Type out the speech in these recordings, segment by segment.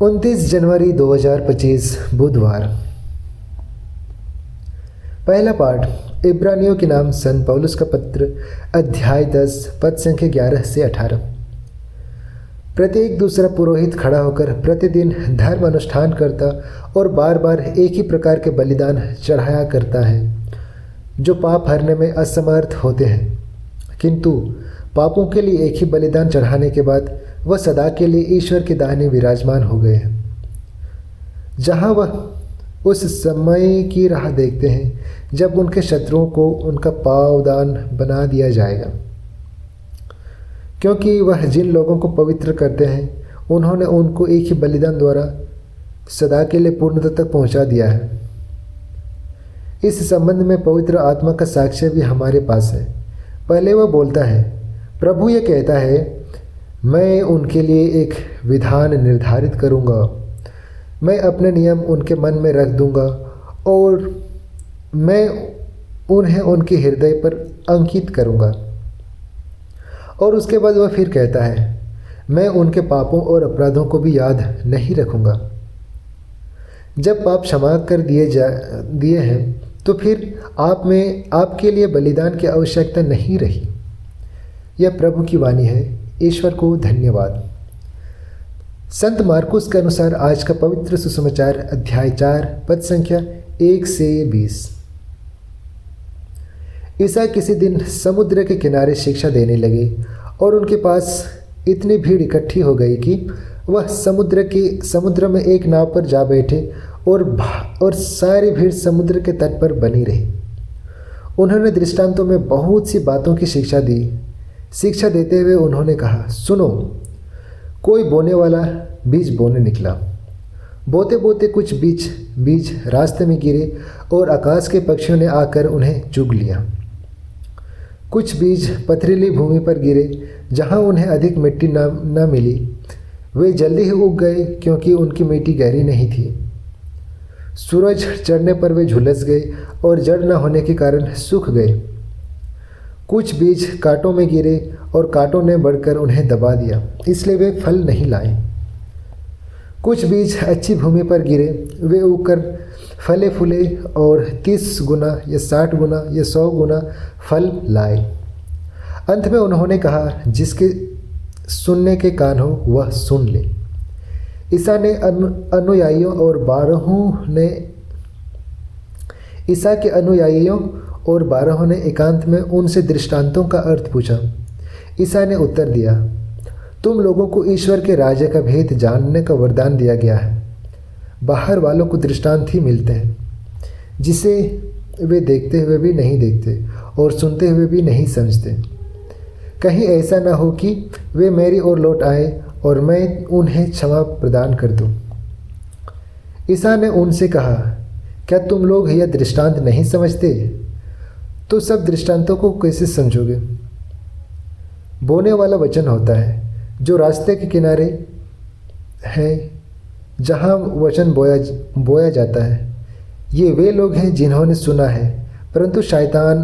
29 जनवरी 2025 बुधवार। पहला पाठ इब्रानियों के नाम संत पौलुस का पत्र अध्याय 10 पद संख्या 11 से 18। प्रत्येक दूसरा पुरोहित खड़ा होकर प्रतिदिन धर्म अनुष्ठान करता और बार बार एक ही प्रकार के बलिदान चढ़ाया करता है जो पाप हरने में असमर्थ होते हैं, किंतु पापों के लिए एक ही बलिदान चढ़ाने के बाद वह सदा के लिए ईश्वर के दाहिने विराजमान हो गए हैं, जहाँ वह उस समय की राह देखते हैं जब उनके शत्रुओं को उनका पावदान बना दिया जाएगा। क्योंकि वह जिन लोगों को पवित्र करते हैं उन्होंने उनको एक ही बलिदान द्वारा सदा के लिए पूर्णता तक पहुंचा दिया है। इस संबंध में पवित्र आत्मा का साक्ष्य भी हमारे पास है। पहले वह बोलता है, प्रभु ये कहता है, मैं उनके लिए एक विधान निर्धारित करूंगा, मैं अपने नियम उनके मन में रख दूंगा और मैं उन्हें उनके हृदय पर अंकित करूंगा। और उसके बाद वह फिर कहता है, मैं उनके पापों और अपराधों को भी याद नहीं रखूंगा। जब पाप क्षमा कर दिए हैं तो फिर आप में आपके लिए बलिदान की आवश्यकता नहीं रही। यह प्रभु की वाणी है। ईश्वर को धन्यवाद। संत मार्कुस के अनुसार आज का पवित्र सुसमाचार अध्याय 4 पद संख्या 1 से 20। ईसा किसी दिन समुद्र के किनारे शिक्षा देने लगे और उनके पास इतनी भीड़ इकट्ठी हो गई कि वह समुद्र में एक नाव पर जा बैठे और सारी भीड़ समुद्र के तट पर बनी रही। उन्होंने दृष्टांतों में बहुत सी बातों की शिक्षा दी। शिक्षा देते हुए उन्होंने कहा, सुनो, कोई बोने वाला बीज बोने निकला। बोते बोते कुछ बीज रास्ते में गिरे और आकाश के पक्षियों ने आकर उन्हें चुग लिया। कुछ बीज पथरीली भूमि पर गिरे जहां उन्हें अधिक मिट्टी न मिली। वे जल्दी ही उग गए क्योंकि उनकी मिट्टी गहरी नहीं थी। सूरज चढ़ने पर वे झुलस गए और जड़ न होने के कारण सूख गए। कुछ बीज कांटों में गिरे और कांटों ने बढ़कर उन्हें दबा दिया, इसलिए वे फल नहीं लाए। कुछ बीज अच्छी भूमि पर गिरे, वे उगकर फले फूले और 30 गुना या 60 गुना या 100 गुना फल लाए। अंत में उन्होंने कहा, जिसके सुनने के कान हो वह सुन ले। ईसा के अनुयायियों और 12 ने एकांत में उनसे दृष्टांतों का अर्थ पूछा। ईसा ने उत्तर दिया, तुम लोगों को ईश्वर के राज्य का भेद जानने का वरदान दिया गया है। बाहर वालों को दृष्टांत ही मिलते हैं, जिसे वे देखते हुए भी नहीं देखते और सुनते हुए भी नहीं समझते। कहीं ऐसा न हो कि वे मेरी ओर लौट आए और मैं उन्हें क्षमा प्रदान कर दूं। ईसा ने उनसे कहा, क्या तुम लोग यह दृष्टांत नहीं समझते? तो सब दृष्टांतों को कैसे समझोगे? बोने वाला वचन होता है जो रास्ते के किनारे है, जहाँ वचन बोया जाता है। ये वे लोग हैं जिन्होंने सुना है, परंतु शैतान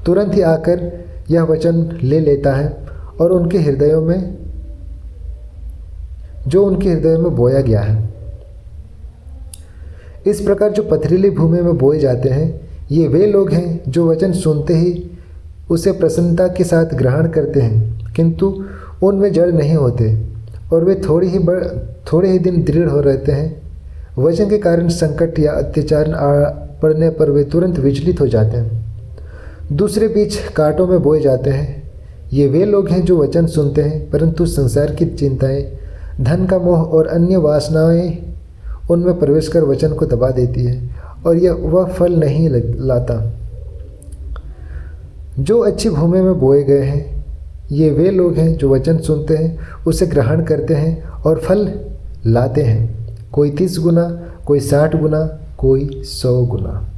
तुरंत ही आकर यह वचन ले लेता है और उनके हृदयों में बोया गया है। इस प्रकार जो पथरीली भूमि में बोए जाते हैं, ये वे लोग हैं जो वचन सुनते ही उसे प्रसन्नता के साथ ग्रहण करते हैं, किंतु उनमें जड़ नहीं होते और वे थोड़े ही दिन दृढ़ हो रहते हैं। वचन के कारण संकट या अत्याचार पड़ने पर वे तुरंत विचलित हो जाते हैं। दूसरे बीज कांटों में बोए जाते हैं। ये वे लोग हैं जो वचन सुनते हैं, परंतु संसार की चिंताएं, धन का मोह और अन्य वासनाएं उनमें प्रवेश कर वचन को दबा देती है और वह फल नहीं लाता। जो अच्छी भूमि में बोए गए हैं, ये वे लोग हैं जो वचन सुनते हैं, उसे ग्रहण करते हैं और फल लाते हैं, कोई 30 गुना, कोई 60 गुना, कोई 100 गुना।